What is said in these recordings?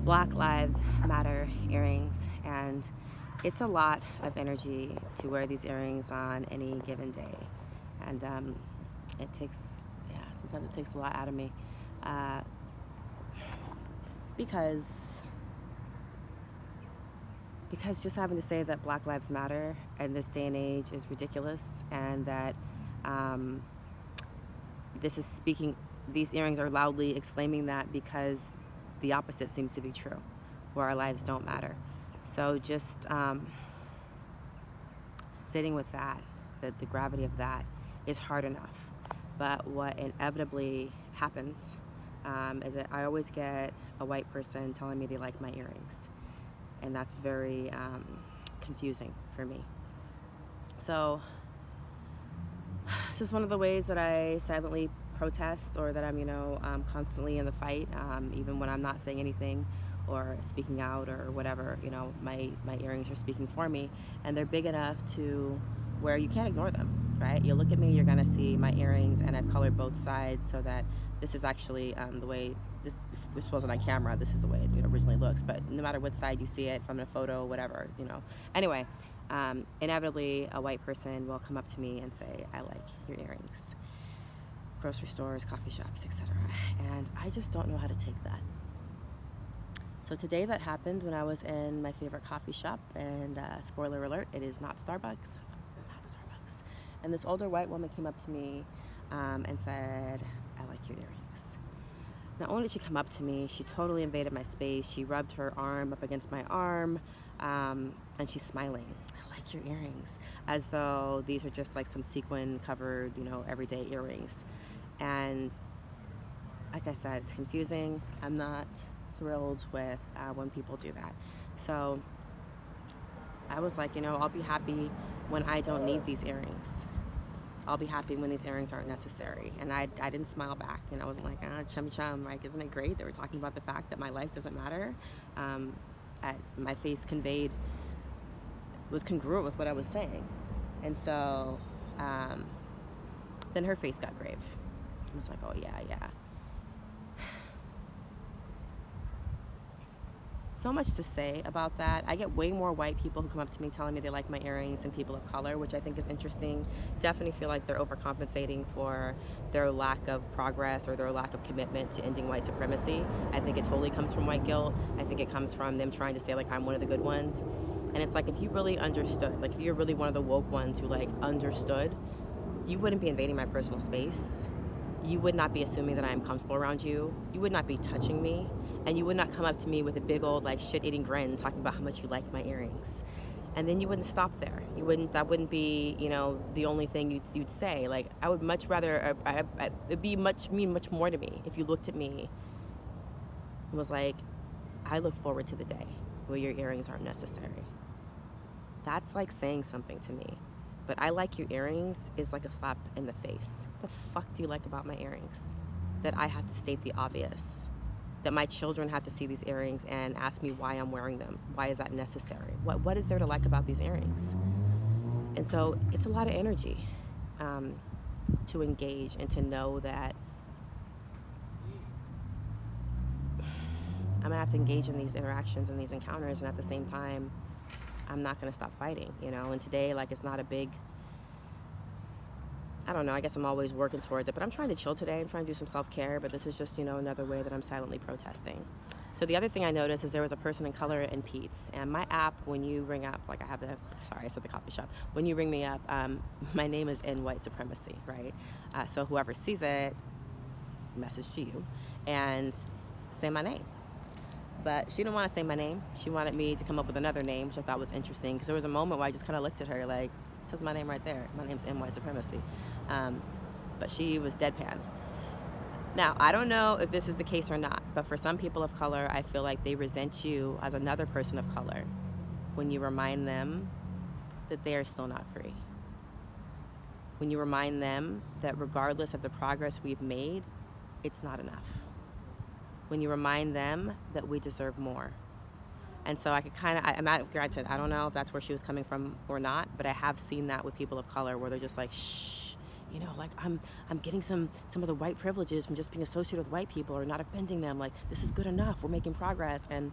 Black Lives Matter earrings, and it's a lot of energy to wear these earrings on any given day, and it takes, yeah, sometimes it takes a lot out of me, uh, because just having to say that Black Lives Matter in this day and age is ridiculous, and that um, this is speaking, these earrings are loudly exclaiming that because the opposite seems to be true, where our lives don't matter. So just sitting with that, the gravity of that is hard enough. But what inevitably happens is that I always get a white person telling me they like my earrings. And that's very confusing for me. So this is one of the ways that I silently protest, or that I'm, constantly in the fight, even when I'm not saying anything or speaking out or whatever. My earrings are speaking for me, and they're big enough to where you can't ignore them, right? You look at me, you're gonna see my earrings, and I've colored both sides so that this is actually the way this wasn't on camera. This is the way it originally looks, but no matter what side you see it from, a photo, whatever, Anyway, inevitably a white person will come up to me and say, I like your earrings. Grocery stores, coffee shops, etc. And I just don't know how to take that. So today that happened when I was in my favorite coffee shop, and spoiler alert, it is not Starbucks. Not Starbucks. And this older white woman came up to me and said, I like your earrings. Not only did she come up to me, she totally invaded my space. She rubbed her arm up against my arm, and she's smiling. I like your earrings. As though these are just like some sequin covered, everyday earrings. And like I said, it's confusing. I'm not thrilled with when people do that. So I was like, I'll be happy when I don't need these earrings. I'll be happy when these earrings aren't necessary. And I didn't smile back, and I wasn't like, chum chum, like, isn't it great that we're talking about the fact that my life doesn't matter? My face was congruent with what I was saying. And so then her face got grave. I was like, oh yeah. So much to say about that. I get way more white people who come up to me telling me they like my earrings than people of color, which I think is interesting. Definitely feel like they're overcompensating for their lack of progress or their lack of commitment to ending white supremacy. I think it totally comes from white guilt. I think it comes from them trying to say, like, I'm one of the good ones. And it's like, if you really understood, like, if you're really one of the woke ones who, like, understood, you wouldn't be invading my personal space. You would not be assuming that I am comfortable around you. You would not be touching me. And you would not come up to me with a big old, like, shit-eating grin talking about how much you like my earrings. And then you wouldn't stop there. That wouldn't be, the only thing you'd say. Like, I would much rather, it'd mean much more to me if you looked at me and was like, I look forward to the day where your earrings aren't necessary. That's like saying something to me. But I like your earrings is like a slap in the face. What the fuck do you like about my earrings? That I have to state the obvious. That my children have to see these earrings and ask me why I'm wearing them. Why is that necessary? What is there to like about these earrings? And so it's a lot of energy to engage and to know that I'm gonna have to engage in these interactions and these encounters, and at the same time, I'm not gonna stop fighting, And today, like, it's not a big, I don't know, I guess I'm always working towards it, but I'm trying to chill today. I'm trying to do some self-care, but this is just, another way that I'm silently protesting. So the other thing I noticed is there was a person in color in Pete's, and my app, when you ring up, like, I said the coffee shop, when you ring me up, my name is in white supremacy, right? So whoever sees it, message to you, and say my name. But she didn't want to say my name. She wanted me to come up with another name, which I thought was interesting, because there was a moment where I just kind of looked at her like, it says my name right there. My name's in white supremacy. But she was deadpan. Now, I don't know if this is the case or not, but for some people of color, I feel like they resent you as another person of color when you remind them that they are still not free. When you remind them that regardless of the progress we've made, it's not enough. When you remind them that we deserve more. And so I could granted, I don't know if that's where she was coming from or not, but I have seen that with people of color where they're just like, shh, you know, like I'm getting some of the white privileges from just being associated with white people or not offending them. Like, this is good enough. We're making progress. And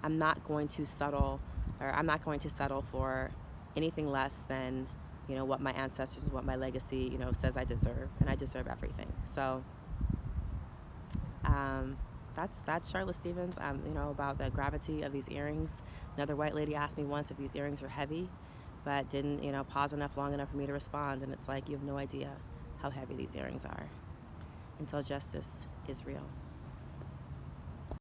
I'm not going to settle, or I'm not going to settle for anything less than, you know, what my ancestors, what my legacy, you know, says I deserve. And I deserve everything. So that's Charlotte Stevens. You know, about the gravity of these earrings. Another white lady asked me once if these earrings are heavy, but didn't, you know, pause long enough for me to respond. And it's like, you have no idea how heavy these earrings are until justice is real.